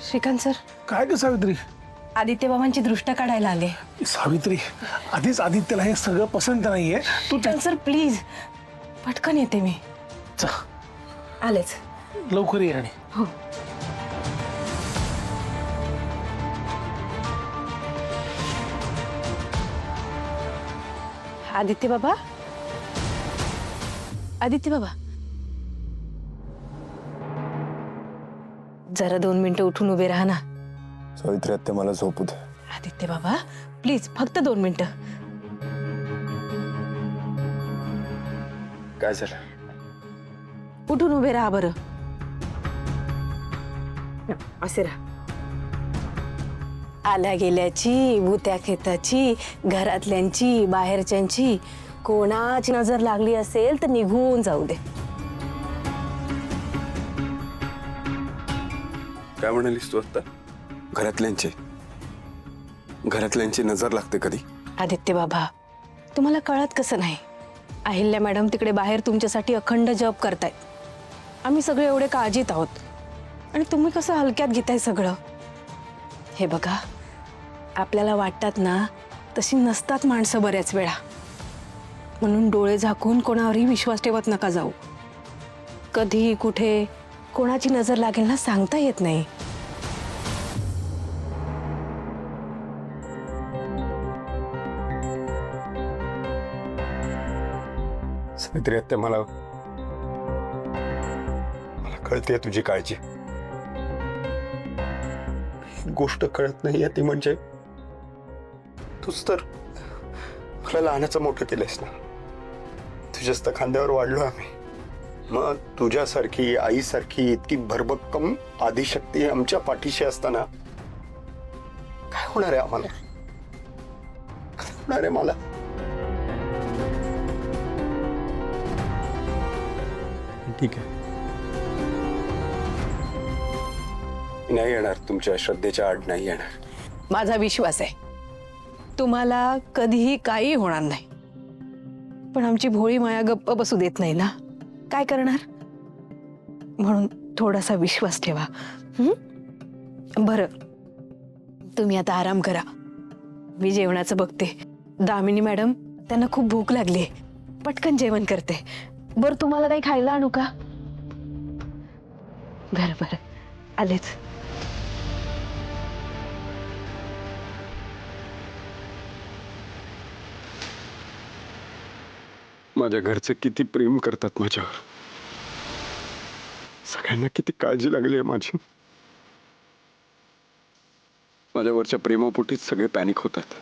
Shrikant sir, काय ग सावित्री? आदित्य बाबांची दृष्ट काढायला आले. सावित्री, आधीच आदित्यला हे सगळं पसंत नाहीये. तू श्रीकांत सर प्लीज, पटकन येते मी. आलेच. लवकर ये. आणि हो. आदित्य बाबा, आदित्य बाबा, जरा 2 मिनिटं उठून उभे राहा ना. सावित्री आत्या, मला झोपू दे. आदित्य बाबा प्लीज, फक्त 2 मिनिटं. काय झालं? उठून उभे राहा बरं. असे राहा. आल्या गेल्याची, भूत्या खेताची, घरातल्यांची, बाहेरच्यांची कोणाची नजर लागली असेल तर निघून जाऊ दे. काय म्हणालीस तू आता? घरातल्यांची नजर लागते कधी? आदित्य बाबा, तुम्हाला कळत कसं नाही? अहिल्या मॅडम तिकडे बाहेर तुमच्यासाठी अखंड जप करतायत. आम्ही सगळे एवढे काळजीत आहोत आणि तुम्ही कसं हलक्यात घेताय सगळं. हे बघा, आपल्याला वाटतात ना तशी नसतात माणसं बऱ्याच वेळा. म्हणून डोळे झाकून कोणावरही विश्वास ठेवत नका जाऊ. कधी कुठे कोणाची नजर लागेल ना सांगता येत नाही. सावित्री आत्या, मला कळते तुझी काळजी. गोष्ट कळत नाहीये ती म्हणजे तूच तर मला लहानाचं मोठं केलंयस ना. तुझ्याच तर खांद्यावर वाढलो आम्ही. मग तुझ्यासारखी आईसारखी इतकी भरभक्कम आदिशक्ती आमच्या पाठीशी असताना काय होणार आहे आम्हाला? काय होणार आहे मला? ठीक आहे, नाही येणार. तुमच्या श्रद्धेच्या आड नाही येणार. माझा विश्वास आहे तुम्हाला कधीही काही होणार नाही. पण आमची भोळी माया गप्प बसू देत नाही ना. काय करणार? म्हणून थोडासा विश्वास ठेवा. बरं, तुम्ही आता आराम करा. मी जेवणाचं बघते. दामिनी मॅडम, त्यांना खूप भूक लागली. पटकन जेवण करते. बरं, तुम्हाला काही खायला आणू का? बरं बरं, आलेच. माझ्या घरचे किती प्रेम करतात माझ्यावर. सगळ्यांना किती काळजी लागली आहे माझी. माझ्यावरच्या प्रेमापोटीच सगळे पॅनिक होतात.